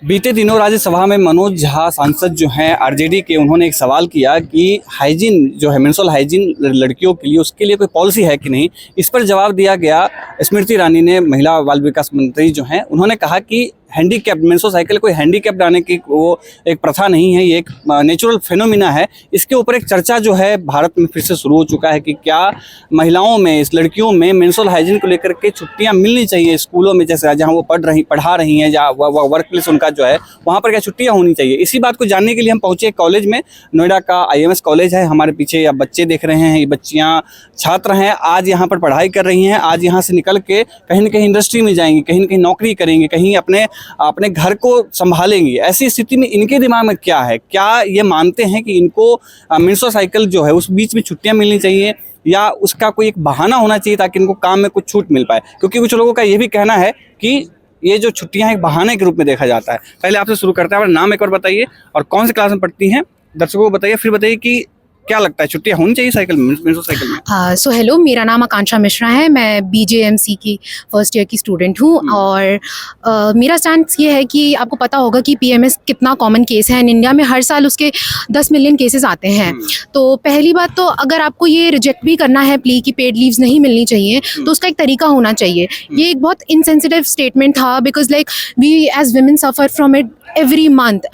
बीते दिनों राज्यसभा में मनोज झा सांसद जो हैं आरजेडी के, उन्होंने एक सवाल किया कि हाइजीन जो है, मेंस्ट्रुअल हाइजीन लड़कियों के लिए, उसके लिए कोई पॉलिसी है कि नहीं। इस पर जवाब दिया गया। स्मृति ईरानी ने, महिला बाल विकास मंत्री जो हैं, उन्होंने कहा कि हैंडीकैप्ड मेंस्ट्रुअल साइकिल कोई हैंडीकैप्ड आने की वो एक प्रथा नहीं है, ये एक नेचुरल फिनोमिना है। इसके ऊपर एक चर्चा जो है भारत में फिर से शुरू हो चुका है कि क्या महिलाओं में, इस लड़कियों में मेंस्ट्रुअल हाइजीन को लेकर के छुट्टियां मिलनी चाहिए स्कूलों में, जैसे जहां वो पढ़ा रही हैं, जहाँ वर्क प्लेस उनका जो है, वहाँ पर क्या छुट्टियां होनी चाहिए। इसी बात को जानने के लिए हम पहुंचे कॉलेज में। नोएडा का IMS कॉलेज है, हमारे पीछे आप बच्चे देख रहे हैं, ये बच्चियाँ छात्र हैं, आज यहाँ पर पढ़ाई कर रही हैं। आज यहाँ से निकल के कहीं न कहीं इंडस्ट्री में जाएंगी, कहीं न कहीं नौकरी करेंगी, कहीं अपने घर को संभालेंगी। ऐसी स्थिति में इनके दिमाग में क्या है? क्या ये मानते हैं कि इनको मेंस्ट्रुअल साइकिल जो है उस बीच में छुट्टियां मिलनी चाहिए, या उसका कोई एक बहाना होना चाहिए ताकि इनको काम में कुछ छूट मिल पाए? क्योंकि कुछ लोगों का ये भी कहना है कि ये जो छुट्टियां हैं एक बहाने के रूप में देखा जाता है। पहले आपसे शुरू करते हैं, अपना नाम एक बार बताइए और कौन सी क्लास में पढ़ती हैं, दर्शकों को बताइए, फिर बताइए कि क्या लगता है छुट्टियां होनी चाहिए मेंस्ट्रुअल साइकिल में? सो हेलो, मेरा नाम आकांक्षा मिश्रा है। मैं BJMC की फर्स्ट ईयर की स्टूडेंट हूँ और मेरा स्टैंड ये है कि आपको पता होगा कि PMS कितना कॉमन केस है इन इंडिया में। हर साल उसके 10 मिलियन केसेस आते हैं। तो पहली बात तो अगर आपको ये रिजेक्ट भी करना है प्ली कि पेड लीव्स नहीं मिलनी चाहिए, तो उसका एक तरीका होना चाहिए। ये एक बहुत इनसेंसिटिव स्टेटमेंट था, because like we as women suffer from it every month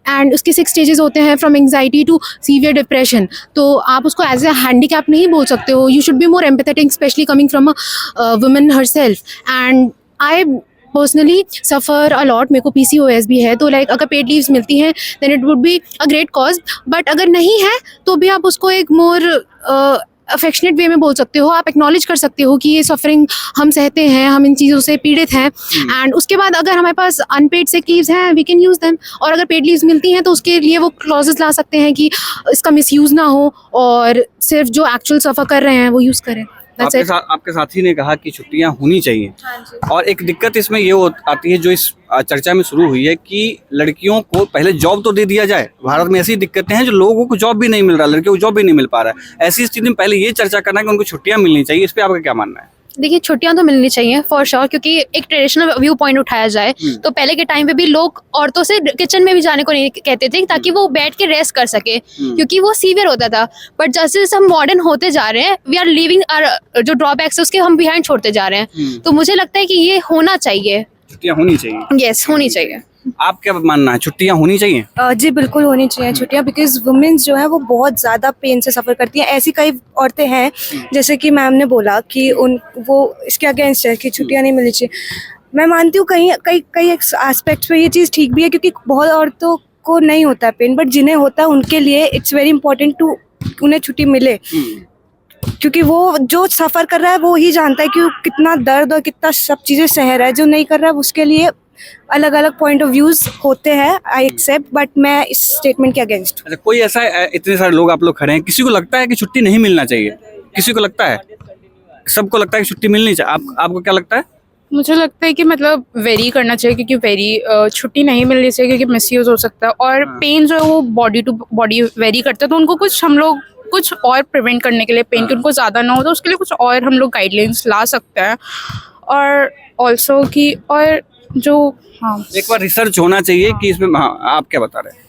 and उसके 6 स्टेजेस होते हैं, from anxiety to severe depression. तो आप उसको एज ए हैंडीकैप नहीं बोल सकते हो। You should be more empathetic, specially coming from a woman herself. And I personally suffer a lot. मेरे को PCOS भी है, तो लाइक अगर पेड लीव्स मिलती हैं then it would be a great cause. But अगर नहीं है तो भी आप उसको एक मोर अफेक्शनेट वे में बोल सकते हो। आप एक्नॉलेज कर सकते हो कि ये सफरिंग हम सहते हैं, हम इन चीज़ों से पीड़ित हैं। एंड उसके बाद अगर हमारे पास अनपेड सिक लीव्स हैं, वी कैन यूज़ देम। और अगर पेड लीव्स मिलती हैं तो उसके लिए वो क्लॉजेस ला सकते हैं कि इसका मिसयूज़ ना हो और सिर्फ जो एक्चुअल सफ़र कर रहे हैं वो यूज़ करें। आपके साथी ने कहा कि छुट्टियां होनी चाहिए। और एक दिक्कत इसमें ये आती है जो इस चर्चा में शुरू हुई है कि लड़कियों को पहले जॉब तो दे दिया जाए। भारत में ऐसी दिक्कतें हैं जो लोगों को जॉब भी नहीं मिल रहा, लड़कियों को जॉब भी नहीं मिल पा रहा है। ऐसी स्थिति में पहले ये चर्चा करना कि उनको छुट्टियां मिलनी चाहिए, इस पर आपका क्या मानना है? देखिए, छुट्टियां तो मिलनी चाहिए फॉर श्योर, क्योंकि एक ट्रेडिशनल व्यू पॉइंट उठाया जाए तो पहले के टाइम पे भी लोग औरतों से किचन में भी जाने को नहीं कहते थे ताकि वो बैठ के रेस्ट कर सके, क्योंकि वो सीवियर होता था। बट जैसे जैसे हम मॉडर्न होते जा रहे हैं, वी आर लिविंग जो ड्रॉबैक्स है उसके हम बिहाइंड छोड़ते जा रहे हैं। तो मुझे लगता है कि ये होना चाहिए, छुट्टियां होनी चाहिए। यस, होनी चाहिए। आप क्या मानना है, छुट्टियां होनी चाहिए? जी बिल्कुल होनी चाहिए छुट्टियां, बिकॉज वुमेन्स जो है वो बहुत ज़्यादा पेन से सफ़र करती हैं। ऐसी कई औरतें हैं, जैसे कि मैम ने बोला कि वो इसके अगेंस्ट है कि छुट्टियां नहीं मिलनी चाहिए। मैं मानती हूँ कई एस्पेक्ट्स पे ये चीज़ ठीक भी है, क्योंकि बहुत औरतों को नहीं होता है पेन, बट जिन्हें होता है उनके लिए इट्स वेरी इंपॉर्टेंट टू उन्हें छुट्टी मिले। क्योंकि वो जो सफ़र कर रहा है वो ही जानता है कि कितना दर्द और कितना सब चीज़ें सह रहा है। जो नहीं कर रहा है उसके लिए अलग अलग पॉइंट ऑफ व्यूज होते हैं, आई एक्सेप्ट, बट मैं इस स्टेटमेंट के अगेंस्ट। अच्छा, कोई ऐसा, इतने सारे लोग आप लोग खड़े हैं, किसी को लगता है कि छुट्टी नहीं मिलना चाहिए? किसी को लगता है? सबको लगता है कि छुट्टी मिलनी चाहिए। आपको क्या लगता है? मुझे लगता है कि मतलब वेरी करना चाहिए, क्योंकि छुट्टी नहीं मिलनी चाहिए क्योंकि मिसयूज हो सकता है। और पेन जो है वो बॉडी टू बॉडी वेरी करता है, तो उनको हम लोग कुछ और प्रिवेंट करने के लिए, पेन की उनको ज़्यादा ना हो तो उसके लिए कुछ और हम लोग गाइडलाइंस ला सकते हैं। और ऑल्सो कि और जो एक बार रिसर्च होना चाहिए कि इसमें। आप क्या बता रहे हैं?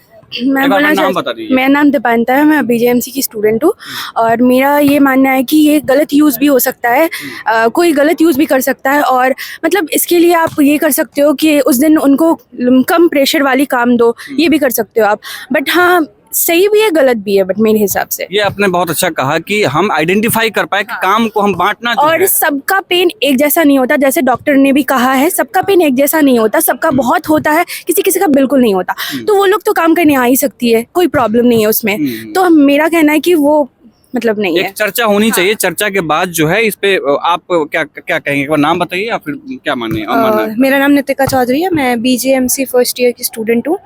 मेरा नाम दीपांता है, मैं BJMC की स्टूडेंट हूँ। और मेरा ये मानना है कि ये गलत यूज़ भी हो सकता है, कोई गलत यूज़ भी कर सकता है। और मतलब इसके लिए आप ये कर सकते हो कि उस दिन उनको कम प्रेशर वाली काम दो, ये भी कर सकते हो आप। बट हाँ, सही भी है गलत भी है, बट मेरे हिसाब से ये आपने बहुत अच्छा कहा कि हम आइडेंटिफाई कर पाए कि काम को हम बांटना चाहिए। और सबका पेन एक जैसा नहीं होता, जैसे डॉक्टर ने भी कहा है, सबका पेन एक जैसा नहीं होता, सबका बहुत होता है, किसी किसी का बिल्कुल नहीं होता। तो वो लोग तो काम करने आ ही सकती है, कोई प्रॉब्लम नहीं है उसमें। तो मेरा कहना है कि वो मतलब नहीं है। एक चर्चा होनी चाहिए। चर्चा के बाद जो है इस पे आप क्या कहेंगे? एक बार नाम बताइए या फिर क्या मानना है? मेरा नाम नितिका चौधरी है, मैं BJMC फर्स्ट ईयर की स्टूडेंट हूँ।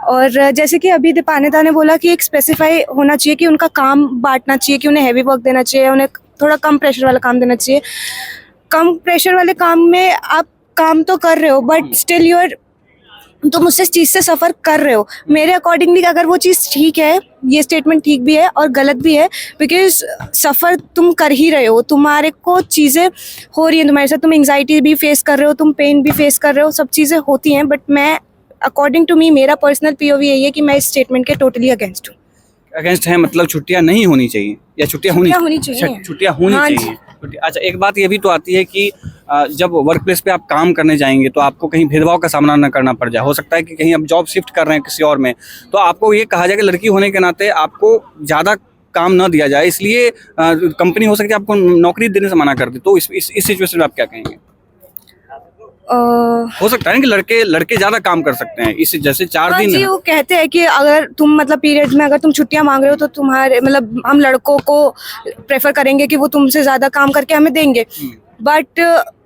और जैसे कि अभी दीपानेता ने बोला कि एक स्पेसिफाई होना चाहिए कि उनका काम बांटना चाहिए, कि उन्हें हैवी वर्क देना चाहिए, उन्हें थोड़ा कम प्रेशर वाला काम देना चाहिए। कम प्रेशर वाले काम में आप काम तो कर रहे हो, बट स्टिल तुम उस चीज़ से सफ़र कर रहे हो। मेरे अकॉर्डिंगली अगर वो चीज़ ठीक है, ये स्टेटमेंट ठीक भी है और गलत भी है, बिकॉज सफ़र तुम कर ही रहे हो, तुम्हारे को चीज़ें हो रही हैं तुम्हारे साथ, तुम एंग्जाइटी भी फेस कर रहे हो, तुम पेन भी फेस कर रहे हो, सब चीज़ें होती हैं। बट मैं अकॉर्डिंग टू मी मेरा पर्सनल पीओवी यही है कि मैं इस स्टेटमेंट के टोटली अगेंस्ट हूँ। अगेंस्ट है मतलब छुट्टियां नहीं होनी चाहिए या छुट्टियां होनी चाहिए। अच्छा, छुट्टियां होनी हाँ जी। चाहिए। अच्छा, एक बात ये भी तो आती है कि जब वर्क प्लेस पे आप काम करने जाएंगे तो आपको कहीं भेदभाव का सामना न करना पड़ जाए। हो सकता है कि कहीं आप जॉब शिफ्ट कर रहे हैं किसी और में, तो आपको ये कहा जाए कि लड़की होने के नाते आपको ज़्यादा काम न दिया जाए, इसलिए कंपनी हो सकती है आपको नौकरी देने से मना कर दे। तो इस सिचुएशन में आप क्या कहेंगे? हो सकता है कि लड़के ज्यादा काम कर सकते हैं इस, जैसे 4 हाँ दिन जी, वो कहते हैं कि अगर तुम मतलब पीरियड्स में अगर तुम छुट्टियां मांग रहे हो तो तुम्हारे मतलब हम लड़कों को प्रेफर करेंगे कि वो तुमसे ज्यादा काम करके हमें देंगे। बट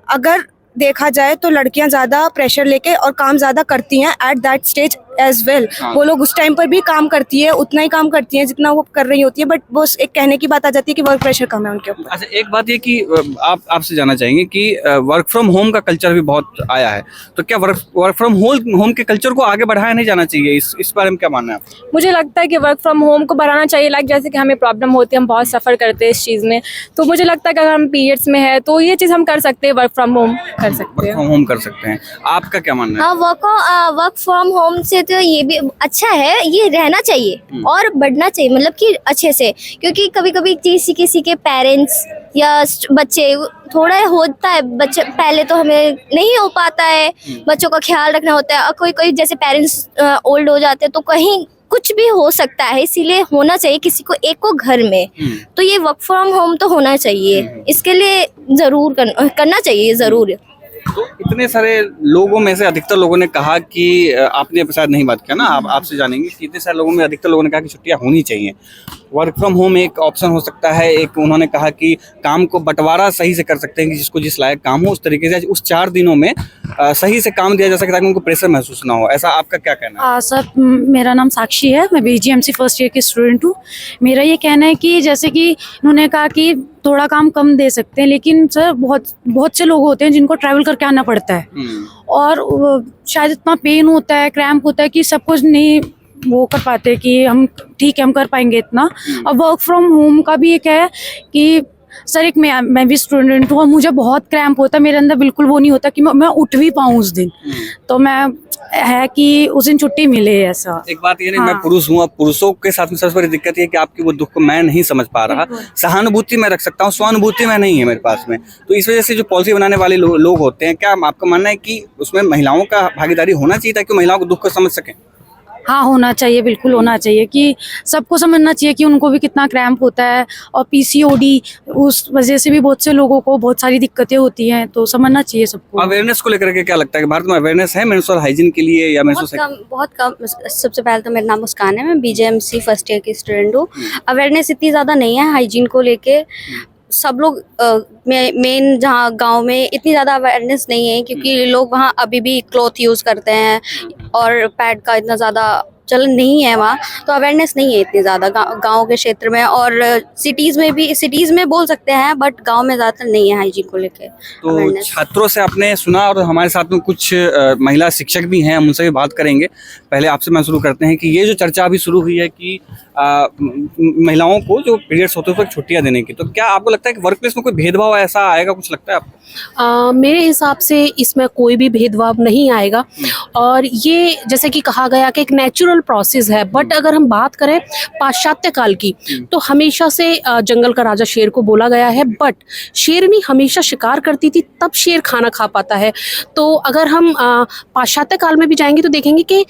अगर देखा जाए तो लड़कियां ज्यादा प्रेशर लेके और काम ज्यादा करती हैं at that stage as well. वो लोग उस टाइम पर भी काम करती है, उतना ही काम करती हैं जितना वो कर रही होती है, बट वो एक कहने की बात आ जाती है कि वर्क प्रेशर कम है उनके ऊपर। अच्छा, एक बात ये कि आपसे जानना चाहेंगे कि वर्क फ्रॉम होम का कल्चर भी बहुत आया है, तो क्या वर्क फ्रॉम होम के कल्चर को आगे बढ़ाया नहीं जाना चाहिए? इस बारे में क्या मानना है आपका? मुझे लगता है कि वर्क फ्रॉम होम को बढ़ाना चाहिए। लाइक जैसे कि हमें प्रॉब्लम होती है, हम बहुत सफ़र करते हैं इस चीज़ में, तो मुझे लगता है कि अगर हम पीरियड्स में है तो ये चीज़ हम कर सकते हैं, वर्क फ्रॉम होम कर सकते वर्क हैं। फ्रॉम होम कर सकते हैं। आपका क्या मानना है? हाँ, वर्क फ्रॉम होम से तो ये भी अच्छा है, ये रहना चाहिए और बढ़ना चाहिए, मतलब कि अच्छे से। क्योंकि कभी कभी किसी के पेरेंट्स या बच्चे थोड़ा होता है, बच्चे पहले तो हमें नहीं हो पाता है, बच्चों का ख्याल रखना होता है, और कोई जैसे पेरेंट्स ओल्ड हो जाते हैं तो कहीं कुछ भी हो सकता है, इसीलिए होना चाहिए किसी को एक को घर में। तो ये वर्क फ्रॉम होम तो होना चाहिए, इसके लिए जरूर करना चाहिए जरूर। तो इतने सारे लोगों में से अधिकतर लोगों ने कहा कि आपने शायद नहीं बात किया ना, आपसे जानेंगे कि इतने सारे लोगों में अधिकतर लोगों ने कहा कि छुट्टियां होनी चाहिए, वर्क फ्रॉम होम एक ऑप्शन हो सकता है। एक उन्होंने कहा कि काम को बंटवारा सही से कर सकते हैं कि जिसको जिस लायक काम हो उस तरीके से उस 4 दिनों में सही से काम दिया जा सके ताकि उनको प्रेशर महसूस ना हो। ऐसा आपका क्या कहना है? सर, मेरा नाम साक्षी है, मैं बीजीएमसी फर्स्ट ईयर की स्टूडेंट हूँ। मेरा ये कहना है कि जैसे कि उन्होंने कहा कि थोड़ा काम कम दे सकते हैं, लेकिन सर बहुत से लोग होते हैं जिनको ट्रैवल करके आना पड़ता है और शायद इतना पेन होता है, क्रैम्प होता है कि सब कुछ नहीं वो कर पाते कि हम ठीक है हम कर पाएंगे इतना। और वर्क फ्रॉम होम का भी एक है कि सर एक मैं भी स्टूडेंट हूँ और मुझे बहुत क्रैम्प होता है, मेरे अंदर बिल्कुल वो नहीं होता कि मैं उठ भी पाऊँ उस दिन। तो मैं है कि उस दिन छुट्टी मिले ऐसा। एक बात ये नहीं, मैं पुरुष हूँ, अब पुरुषों के साथ में सबसे बड़ी दिक्कत ये है कि आपकी वो दुख को मैं नहीं समझ पा रहा। सहानुभूति मैं रख सकता हूँ, स्वानुभूति में नहीं है मेरे पास में। तो इस वजह से जो पॉलिसी बनाने वाले लोग होते हैं, क्या आपका मानना है कि उसमें महिलाओं का भागीदारी होना चाहिए ताकि महिलाओं को दुख को समझ सकें? हाँ, होना चाहिए, बिल्कुल होना चाहिए कि सबको समझना चाहिए कि उनको भी कितना क्रैम्प होता है। और पीसीओडी उस वजह से भी बहुत से लोगों को बहुत सारी दिक्कतें होती हैं, तो समझना चाहिए सबको। अवेयरनेस को लेकर के क्या लगता है कि भारत में अवेयरनेस है मेंस्ट्रुअल हाइजीन के लिए या बहुत कम। सबसे पहले तो मेरा नाम मुस्कान है, मैं बीजेएमसी फर्स्ट ईयर की स्टूडेंट हूँ। अवेयरनेस इतनी ज़्यादा नहीं है हाइजीन को लेके। सब लोग मेन जहाँ गांव में इतनी ज़्यादा अवेयरनेस नहीं है, क्योंकि लोग वहाँ अभी भी क्लॉथ यूज़ करते हैं और पैड का इतना ज़्यादा चलन नहीं है वहाँ, तो अवेयरनेस नहीं है इतनी ज़्यादा गांव के क्षेत्र में। और सिटीज़ में बोल सकते हैं, बट गांव में ज़्यादातर नहीं है हाइजीन को लेके। तो छात्रों से आपने सुना और हमारे साथ में कुछ महिला शिक्षक भी हैं, हम उनसे भी बात करेंगे। पहले आपसे मैं शुरू करते हैं कि ये जो चर्चा अभी शुरू हुई है कि महिलाओं को जो पीरियड्स होते हैं उस पर छुट्टियां देने की, तो क्या आपको लगता है कि वर्क प्लेस में कोई भेदभाव ऐसा आएगा, कुछ लगता है आपको? मेरे हिसाब से इसमें कोई भी भेदभाव नहीं आएगा। और ये जैसे कि कहा गया कि एक नेचुरल प्रोसेस है, बट अगर हम बात करें पाश्चात्य काल की तो हमेशा से जंगल का राजा शेर को बोला गया है, बट शेरनी हमेशा शिकार करती थी तब शेर खाना खा पाता है। तो अगर हम पाश्चात्य काल में भी जाएंगे तो देखेंगे कि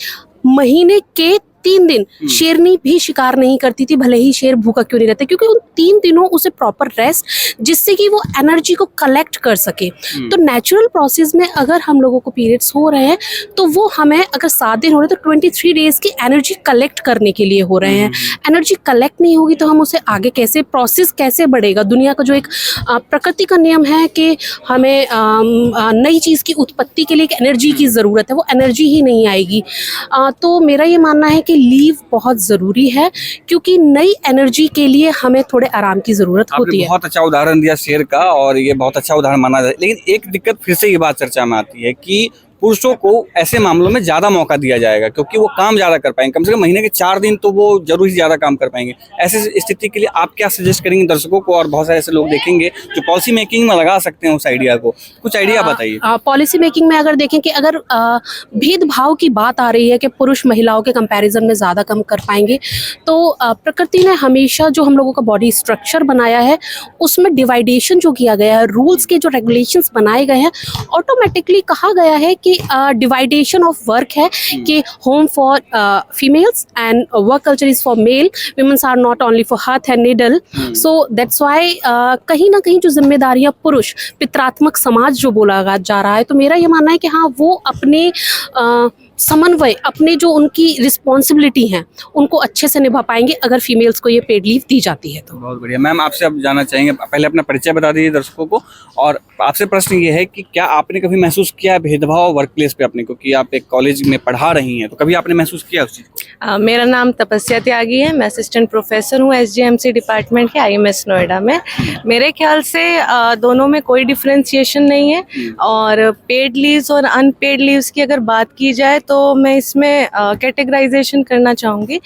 महीने के 3 दिन शेरनी भी शिकार नहीं करती थी, भले ही शेर भूखा क्यों नहीं रहता, क्योंकि उन 3 दिनों उसे प्रॉपर रेस्ट, जिससे कि वो एनर्जी को कलेक्ट कर सके। तो नेचुरल प्रोसेस में अगर हम लोगों को पीरियड्स हो रहे हैं तो वो हमें अगर 7 दिन हो रहे हैं तो 23 डेज की एनर्जी कलेक्ट करने के लिए हो रहे हैं। एनर्जी कलेक्ट नहीं होगी तो हम उसे आगे कैसे प्रोसेस कैसे बढ़ेगा। दुनिया का जो एक प्रकृति का नियम है कि हमें नई चीज़ की उत्पत्ति के लिए एक एनर्जी की ज़रूरत है, वो एनर्जी ही नहीं आएगी। तो मेरा ये मानना है कि लीव बहुत ज़रूरी है, क्योंकि नई एनर्जी के लिए हमें थोड़े आराम की ज़रूरत होती है। बहुत अच्छा उदाहरण दिया शेर का और ये बहुत अच्छा उदाहरण माना जाए, लेकिन एक दिक्कत फिर से ये बात चर्चा में आती है कि पुरुषों को ऐसे मामलों में ज़्यादा मौका दिया जाएगा, क्योंकि वो काम ज़्यादा कर पाएंगे, कम से कम महीने के 4 दिन तो वो जरूर ही ज़्यादा काम कर पाएंगे। ऐसे स्थिति के लिए आप क्या सजेस्ट करेंगे दर्शकों को, और बहुत सारे ऐसे लोग देखेंगे जो पॉलिसी मेकिंग में लगा सकते हैं उस आइडिया को, कुछ आइडिया बताइए। पॉलिसी मेकिंग में अगर देखें कि अगर भेदभाव की बात आ रही है कि पुरुष महिलाओं के कंपैरिजन में ज़्यादा कम कर पाएंगे, तो प्रकृति ने हमेशा जो हम लोगों का बॉडी स्ट्रक्चर बनाया है उसमें डिवाइडेशन जो किया गया है, रूल्स के जो रेगुलेशंस बनाए गए हैं, ऑटोमेटिकली कहा गया है कि डिवाइडेशन ऑफ वर्क है कि home for females and work culture is for male, women's are not only for हाथ and needle. So that's why कहीं ना कहीं जो जिम्मेदारियां पुरुष पितरात्मक समाज जो बोला जा रहा है, तो मेरा ये मानना है कि हाँ वो अपने समन्वय, अपने जो उनकी रिस्पॉन्सिबिलिटी हैं उनको अच्छे से निभा पाएंगे अगर फीमेल्स को ये पेड लीव दी जाती है तो। बहुत बढ़िया मैम, आपसे अब जानना चाहेंगे, पहले अपना परिचय बता दीजिए दर्शकों को, और आपसे प्रश्न ये है कि क्या आपने कभी महसूस किया है भेदभाव वर्क प्लेस पे अपने, क्योंकि आप एक कॉलेज में पढ़ा रही हैं, तो कभी आपने महसूस किया उस चीज़ को? मेरा नाम तपस्या त्यागी है, मैं असिस्टेंट प्रोफेसर हूँ SGMC डिपार्टमेंट के IMS नोएडा में। मेरे ख्याल से दोनों में कोई डिफ्रेंशिएशन नहीं है, और पेड लीव्स और अनपेड लीव्स की अगर बात की जाए तो मैं इसमें कैटेगराइजेशन करना चाहूँगी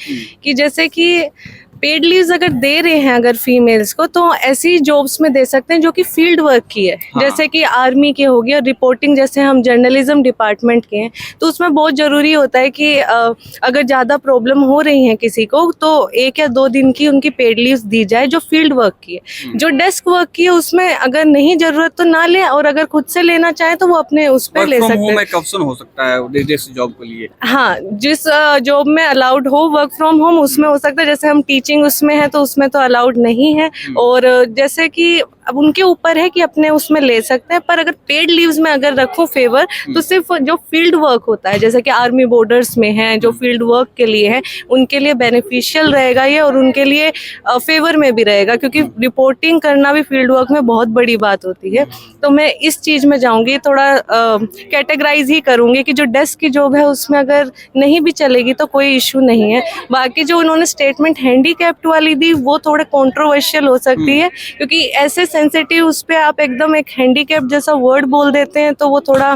कि जैसे कि पेड लीव्स अगर दे रहे हैं अगर फीमेल्स को, तो ऐसी जॉब्स में दे सकते हैं जो कि फील्ड वर्क की है। हाँ। जैसे कि आर्मी के हो गया, रिपोर्टिंग, जैसे हम जर्नलिज्म डिपार्टमेंट के हैं तो उसमें बहुत ज़रूरी होता है कि अगर ज़्यादा प्रॉब्लम हो रही है किसी को तो 1 या 2 दिन की उनकी पेड लीव्स दी जाए जो फील्ड वर्क की है। जो डेस्क वर्क की है उसमें अगर नहीं ज़रूरत तो ना ले, और अगर खुद से लेना चाहे तो वो अपने उस पर ले सकते हैं। एक ऑप्शन हो सकता है जिस जॉब के लिए, हाँ, जिस जॉब में अलाउड हो वर्क फ्रॉम होम उसमें हो सकता है। जैसे हम टीचिंग उसमें है तो उसमें तो अलाउड नहीं है, और जैसे कि अब उनके ऊपर है कि अपने उसमें ले सकते हैं। पर अगर पेड लीव्स में अगर रखो फेवर, तो सिर्फ जो फील्ड वर्क होता है, जैसे कि आर्मी बॉर्डर्स में है जो फील्ड वर्क के लिए है, उनके लिए बेनिफिशियल रहेगा ये, और उनके लिए फेवर में भी रहेगा, क्योंकि रिपोर्टिंग करना भी फील्ड वर्क में बहुत बड़ी बात होती है। तो मैं इस चीज़ में जाऊँगी, थोड़ा कैटेगराइज ही करूँगी कि जो डेस्क की जॉब है उसमें अगर नहीं भी चलेगी तो कोई इशू नहीं है। बाकी जो उन्होंने स्टेटमेंट हैंडीकैप्ड वाली दी वो थोड़े कॉन्ट्रोवर्शियल हो सकती है, क्योंकि ऐसे सेंसिटिव उस पर आप एकदम एक हैंडीकैप जैसा वर्ड बोल देते हैं तो वो थोड़ा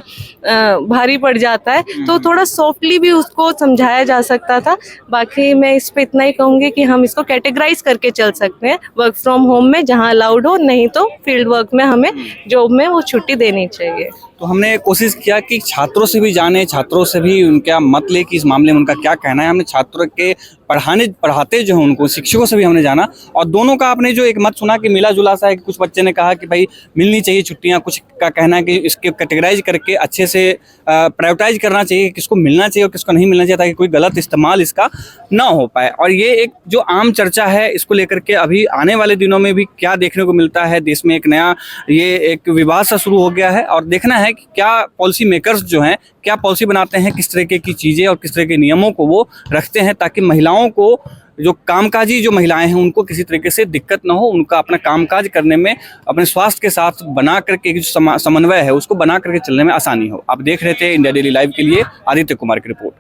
भारी पड़ जाता है। तो थोड़ा सॉफ्टली भी उसको समझाया जा सकता था। बाकी मैं इस पे इतना ही कहूँगी कि हम इसको कैटेगराइज करके चल सकते हैं, वर्क फ्रॉम होम में जहाँ अलाउड हो, नहीं तो फील्ड वर्क में हमें जॉब में वो छुट्टी देनी चाहिए। तो हमने कोशिश किया कि छात्रों से भी जाने, छात्रों से भी उनका मत ले कि इस मामले में उनका क्या कहना है। हमने छात्रों के पढ़ाते जो हैं उनको, शिक्षकों से भी हमने जाना, और दोनों का आपने जो एक मत सुना कि मिला जुला सा है कि कुछ बच्चे ने कहा कि भाई मिलनी चाहिए छुट्टियां, कुछ का कहना है कि इसके कैटेगराइज करके अच्छे से प्रायोरिटाइज करना चाहिए, किसको मिलना चाहिए और किसको नहीं मिलना चाहिए, ताकि कोई गलत इस्तेमाल इसका ना हो पाए। और ये एक जो आम चर्चा है इसको लेकर के अभी आने वाले दिनों में भी क्या देखने को मिलता है, देश में एक नया ये एक विवाद सा शुरू हो गया है, और देखना है कि क्या पॉलिसी मेकर्स जो हैं क्या पॉलिसी बनाते हैं, किस तरीके की चीज़ें और किस तरह के नियमों को वो रखते हैं, ताकि महिलाओं को, जो कामकाजी जो महिलाएं हैं उनको किसी तरीके से दिक्कत ना हो, उनका अपना कामकाज करने में अपने स्वास्थ्य के साथ बना करके जो समन्वय है उसको बना करके चलने में आसानी हो। आप देख रहे थे इंडिया डेली लाइव के लिए आदित्य कुमार की रिपोर्ट।